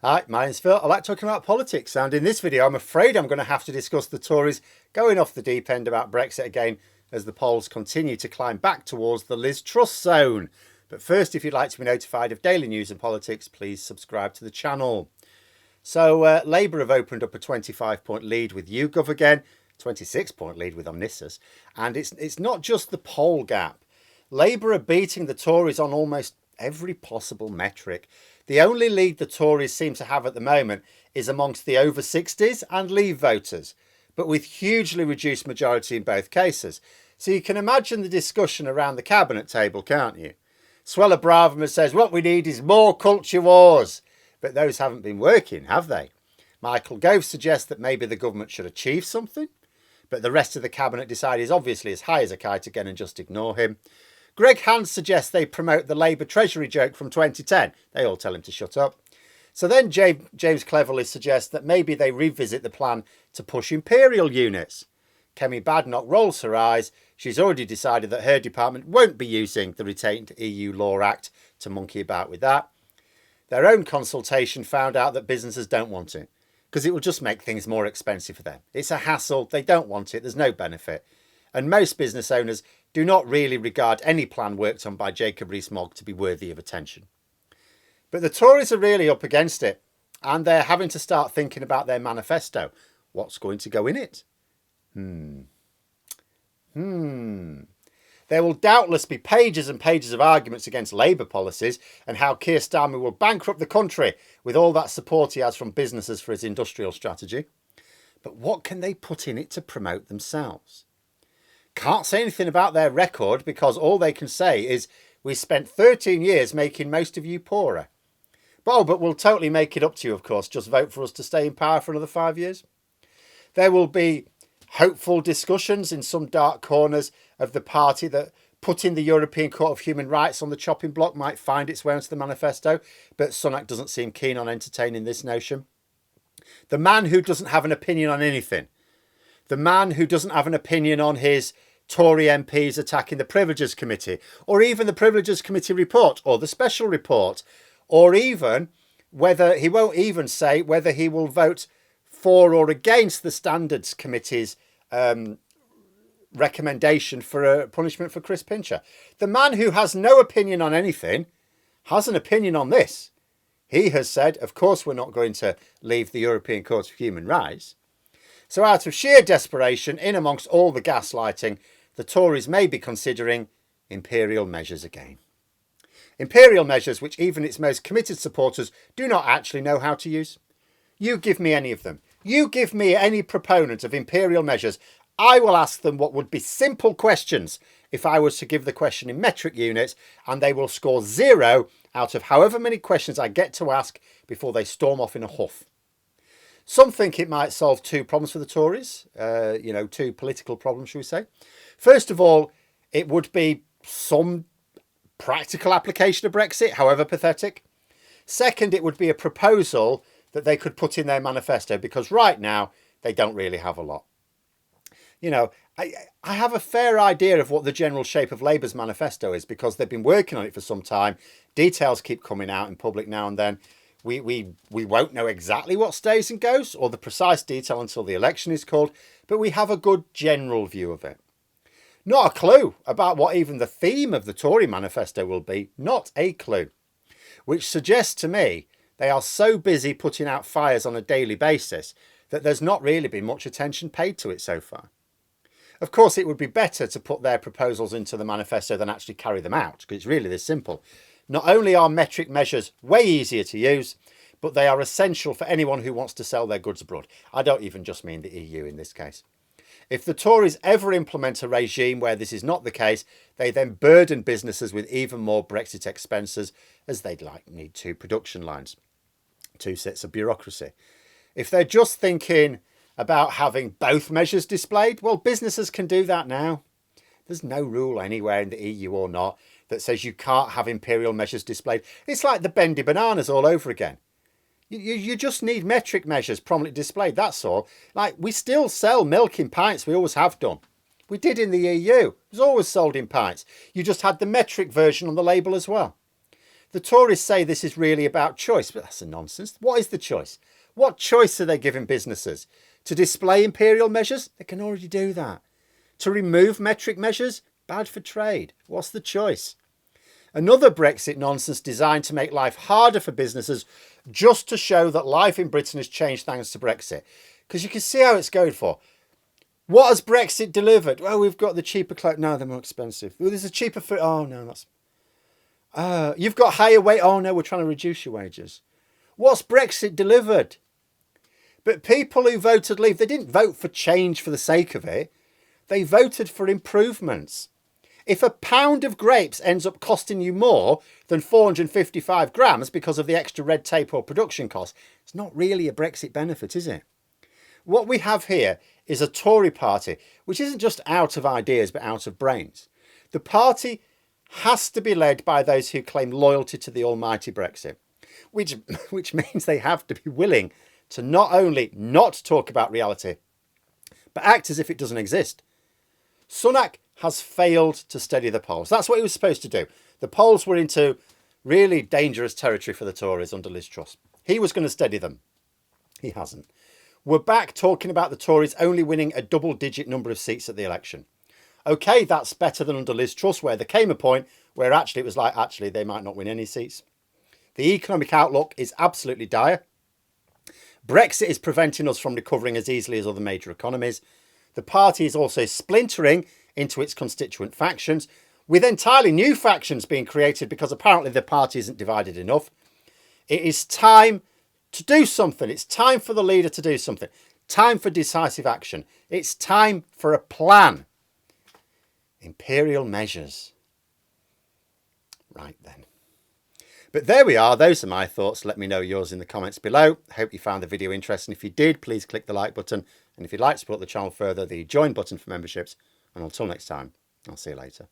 Hi, my name's Phil. I like talking about politics, and in this video I'm afraid I'm going to have to discuss the Tories going off the deep end about Brexit again as the polls continue to climb back towards the Liz Truss zone. But first, if you'd like to be notified of daily news and politics, please subscribe to the channel. So Labour have opened up a 25-point lead with YouGov again, 26-point lead with Omnissus, and it's not just the poll gap. Labour are beating the Tories on almost every possible metric. The only lead the Tories seem to have at the moment is amongst the over 60s and Leave voters, but with hugely reduced majority in both cases. So you can imagine the discussion around the cabinet table, can't you? Suella Braverman says what we need is more culture wars, but those haven't been working, have they? Michael Gove suggests that maybe the government should achieve something, but the rest of the cabinet decide he's obviously as high as a kite again and just ignore him. Greg Hands suggests they promote the Labour Treasury joke from 2010. They all tell him to shut up. So then James Cleverly suggests that maybe they revisit the plan to push Imperial units. Kemi Badenoch rolls her eyes. She's already decided that her department won't be using the retained EU Law Act to monkey about with that. Their own consultation found out that businesses don't want it because it will just make things more expensive for them. It's a hassle. They don't want it. There's no benefit. And most business owners do not really regard any plan worked on by Jacob Rees-Mogg to be worthy of attention. But the Tories are really up against it, and they're having to start thinking about their manifesto. What's going to go in it? There will doubtless be pages and pages of arguments against Labour policies and how Keir Starmer will bankrupt the country with all that support he has from businesses for his industrial strategy. But what can they put in it to promote themselves? Can't say anything about their record because all they can say is we spent 13 years making most of you poorer. But we'll totally make it up to you, of course. Just vote for us to stay in power for another 5 years. There will be hopeful discussions in some dark corners of the party that putting the European Court of Human Rights on the chopping block might find its way onto the manifesto, but Sunak doesn't seem keen on entertaining this notion. The man who doesn't have an opinion on anything, the man who doesn't have an opinion on his Tory MPs attacking the Privileges Committee, or even the Privileges Committee report, or the special report, or even whether he won't even say whether he will vote for or against the Standards Committee's recommendation for a punishment for Chris Pincher. The man who has no opinion on anything has an opinion on this. He has said, of course, we're not going to leave the European Court of Human Rights. So out of sheer desperation, in amongst all the gaslighting, the Tories may be considering Imperial measures again. Imperial measures which even its most committed supporters do not actually know how to use. You give me any of them. You give me any proponent of Imperial measures. I will ask them what would be simple questions if I was to give the question in metric units, and they will score 0 out of however many questions I get to ask before they storm off in a huff. Some think it might solve 2 problems for the Tories, 2 political problems, shall we say. First of all, it would be some practical application of Brexit, however pathetic. Second, it would be a proposal that they could put in their manifesto, because right now they don't really have a lot. I have a fair idea of what the general shape of Labour's manifesto is because they've been working on it for some time. Details keep coming out in public now and then. We won't know exactly what stays and goes or the precise detail until the election is called, but we have a good general view of it. Not a clue about what even the theme of the Tory manifesto will be. Not a clue. Which suggests to me they are so busy putting out fires on a daily basis that there's not really been much attention paid to it so far. Of course, it would be better to put their proposals into the manifesto than actually carry them out, because it's really this simple. Not only are metric measures way easier to use, but they are essential for anyone who wants to sell their goods abroad. I don't even just mean the EU in this case. If the Tories ever implement a regime where this is not the case, they then burden businesses with even more Brexit expenses, as they'd need 2 production lines, 2 sets of bureaucracy. If they're just thinking about having both measures displayed, well, businesses can do that now. There's no rule anywhere in the EU or not that says you can't have Imperial measures displayed. It's like the bendy bananas all over again. You just need metric measures prominently displayed, that's all. Like, we still sell milk in pints, we always have done. We did in the EU. It was always sold in pints. You just had the metric version on the label as well. The Tories say this is really about choice, but that's a nonsense. What is the choice? What choice are they giving businesses? To display imperial measures? They can already do that. To remove metric measures? Bad for trade. What's the choice? Another Brexit nonsense designed to make life harder for businesses just to show that life in Britain has changed thanks to Brexit. Because you can see how it's going for. What has Brexit delivered? Well, we've got the cheaper clothes. No, they're more expensive. Well, there's a cheaper food. Oh, no, that's... you've got higher wage. Oh, no, we're trying to reduce your wages. What's Brexit delivered? But people who voted leave, they didn't vote for change for the sake of it. They voted for improvements. If a pound of grapes ends up costing you more than 455 grams because of the extra red tape or production cost, it's not really a Brexit benefit, is it? What we have here is a Tory party, which isn't just out of ideas, but out of brains. The party has to be led by those who claim loyalty to the almighty Brexit, which means they have to be willing to not only not talk about reality, but act as if it doesn't exist. Sunak has failed to steady the polls. That's what he was supposed to do. The polls were into really dangerous territory for the Tories under Liz Truss. He was going to steady them. He hasn't. We're back talking about the Tories only winning a double-digit number of seats at the election. OK, that's better than under Liz Truss, where there came a point where actually it was like, actually, they might not win any seats. The economic outlook is absolutely dire. Brexit is preventing us from recovering as easily as other major economies. The party is also splintering into its constituent factions, with entirely new factions being created because apparently the party isn't divided enough. It is time to do something. It's time for the leader to do something. Time for decisive action. It's time for a plan. Imperial measures. Right then. But there we are. Those are my thoughts. Let me know yours in the comments below. Hope you found the video interesting. If you did, please click the like button. And if you'd like to support the channel further, the join button for memberships. And until next time, I'll see you later.